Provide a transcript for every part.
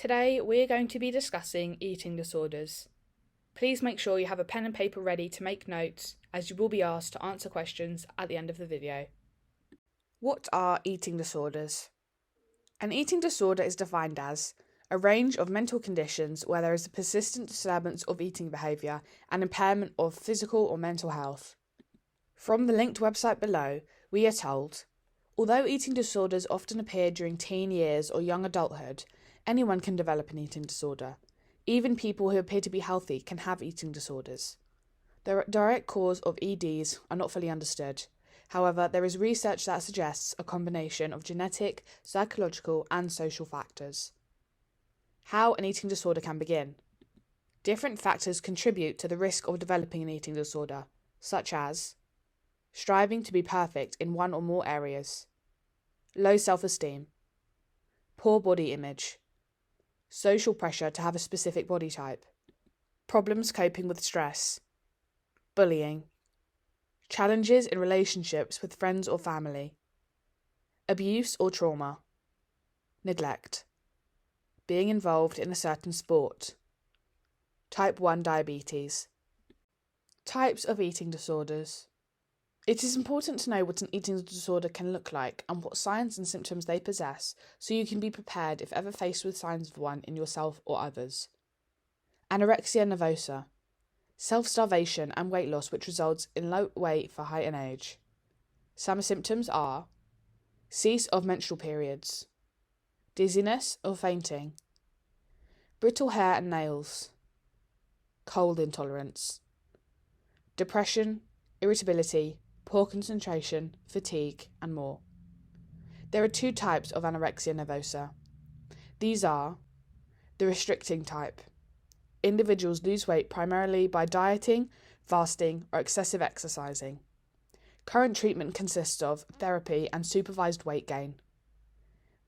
Today we are going to be discussing eating disorders. Please make sure you have a pen and paper ready to make notes, as you will be asked to answer questions at the end of the video. What are eating disorders? An eating disorder is defined as a range of mental conditions where there is a persistent disturbance of eating behaviour and impairment of physical or mental health. From the linked website below, we are told, although eating disorders often appear during teen years or young adulthood, anyone can develop an eating disorder. Even people who appear to be healthy can have eating disorders. The direct cause of EDs are not fully understood. However, there is research that suggests a combination of genetic, psychological, and social factors. How an eating disorder can begin. Different factors contribute to the risk of developing an eating disorder, such as striving to be perfect in one or more areas, low self-esteem, poor body image, social pressure to have a specific body type, problems coping with stress, bullying, challenges in relationships with friends or family, abuse or trauma, neglect, being involved in a certain sport, type 1 diabetes. Types of eating disorders. It is important to know what an eating disorder can look like and what signs and symptoms they possess so you can be prepared if ever faced with signs of one in yourself or others. Anorexia nervosa. Self-starvation and weight loss which results in low weight for height and age. Some symptoms are cease of menstrual periods, dizziness or fainting, brittle hair and nails, cold intolerance, depression, irritability, poor concentration, fatigue, and more. There are two types of anorexia nervosa. These are the restricting type. Individuals lose weight primarily by dieting, fasting, or excessive exercising. Current treatment consists of therapy and supervised weight gain.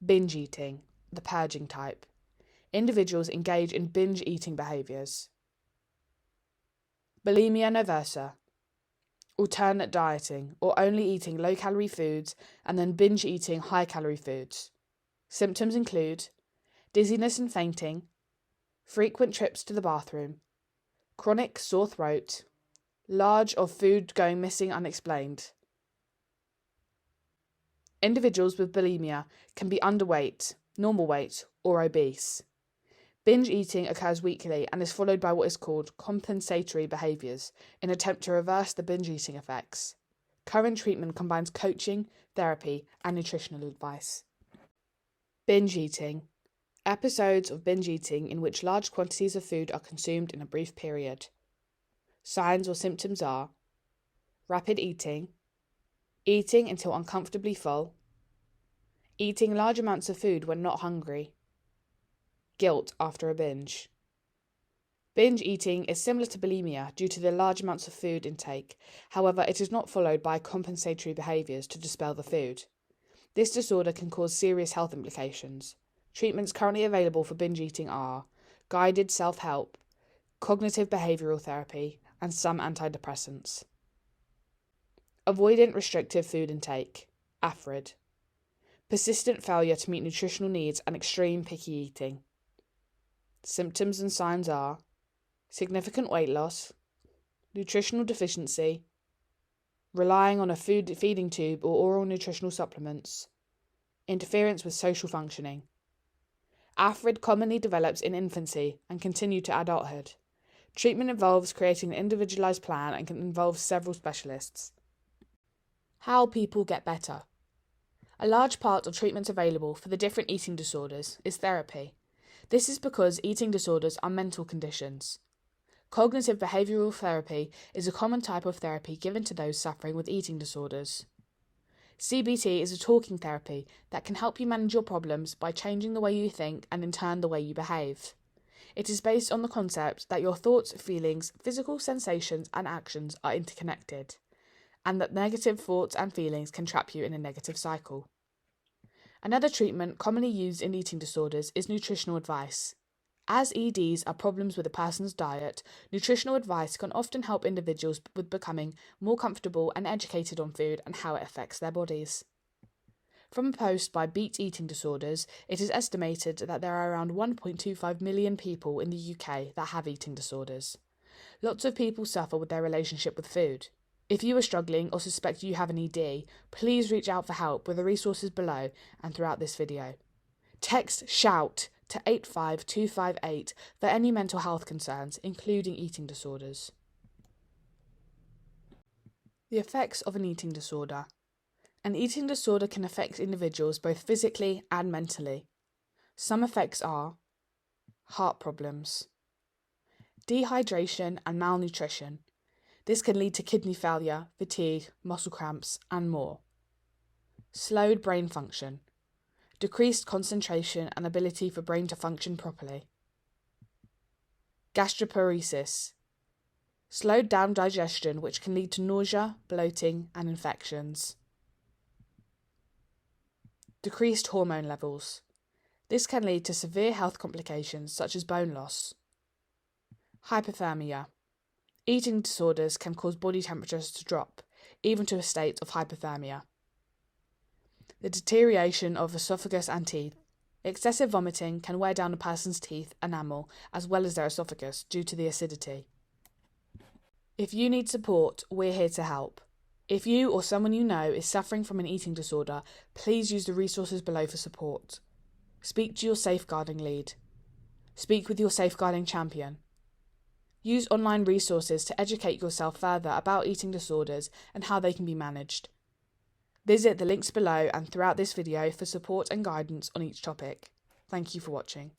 Binge eating, the purging type. Individuals engage in binge eating behaviours. Bulimia nervosa. Alternate dieting, or only eating low-calorie foods and then binge eating high-calorie foods. Symptoms include dizziness and fainting, frequent trips to the bathroom, chronic sore throat, large of food going missing unexplained. Individuals with bulimia can be underweight, normal weight, or obese. Binge eating occurs weekly and is followed by what is called compensatory behaviours in an attempt to reverse the binge eating effects. Current treatment combines coaching, therapy, and nutritional advice. Binge eating. Episodes of binge eating in which large quantities of food are consumed in a brief period. Signs or symptoms are rapid eating, eating until uncomfortably full, eating large amounts of food when not hungry, guilt after a binge. Binge eating is similar to bulimia due to the large amounts of food intake. However, it is not followed by compensatory behaviours to dispel the food. This disorder can cause serious health implications. Treatments currently available for binge eating are guided self-help, cognitive behavioural therapy, and some antidepressants. Avoidant restrictive food intake, AFRID. Persistent failure to meet nutritional needs and extreme picky eating. Symptoms and signs are significant weight loss, nutritional deficiency, relying on a food feeding tube or oral nutritional supplements, interference with social functioning. AFRID commonly develops in infancy and continues to adulthood. Treatment involves creating an individualised plan and can involve several specialists. How people get better. A large part of treatment available for the different eating disorders is therapy. This is because eating disorders are mental conditions. Cognitive behavioural therapy is a common type of therapy given to those suffering with eating disorders. CBT is a talking therapy that can help you manage your problems by changing the way you think and in turn the way you behave. It is based on the concept that your thoughts, feelings, physical sensations and actions are interconnected, and that negative thoughts and feelings can trap you in a negative cycle. Another treatment commonly used in eating disorders is nutritional advice. As EDs are problems with a person's diet, nutritional advice can often help individuals with becoming more comfortable and educated on food and how it affects their bodies. From a post by Beat Eating Disorders, it is estimated that there are around 1.25 million people in the UK that have eating disorders. Lots of people suffer with their relationship with food. If you are struggling or suspect you have an ED, please reach out for help with the resources below and throughout this video. Text SHOUT to 85258 for any mental health concerns, including eating disorders. The effects of an eating disorder. An eating disorder can affect individuals both physically and mentally. Some effects are heart problems, dehydration and malnutrition. This can lead to kidney failure, fatigue, muscle cramps, and more. Slowed brain function, decreased concentration and ability for brain to function properly. Gastroparesis, slowed down digestion, which can lead to nausea, bloating, and infections. Decreased hormone levels. This can lead to severe health complications such as bone loss. Hypothermia. Eating disorders can cause body temperatures to drop, even to a state of hypothermia. The deterioration of esophagus and teeth. Excessive vomiting can wear down a person's teeth enamel as well as their esophagus due to the acidity. If you need support, we're here to help. If you or someone you know is suffering from an eating disorder, please use the resources below for support. Speak to your safeguarding lead. Speak with your safeguarding champion. Use online resources to educate yourself further about eating disorders and how they can be managed. Visit the links below and throughout this video for support and guidance on each topic. Thank you for watching.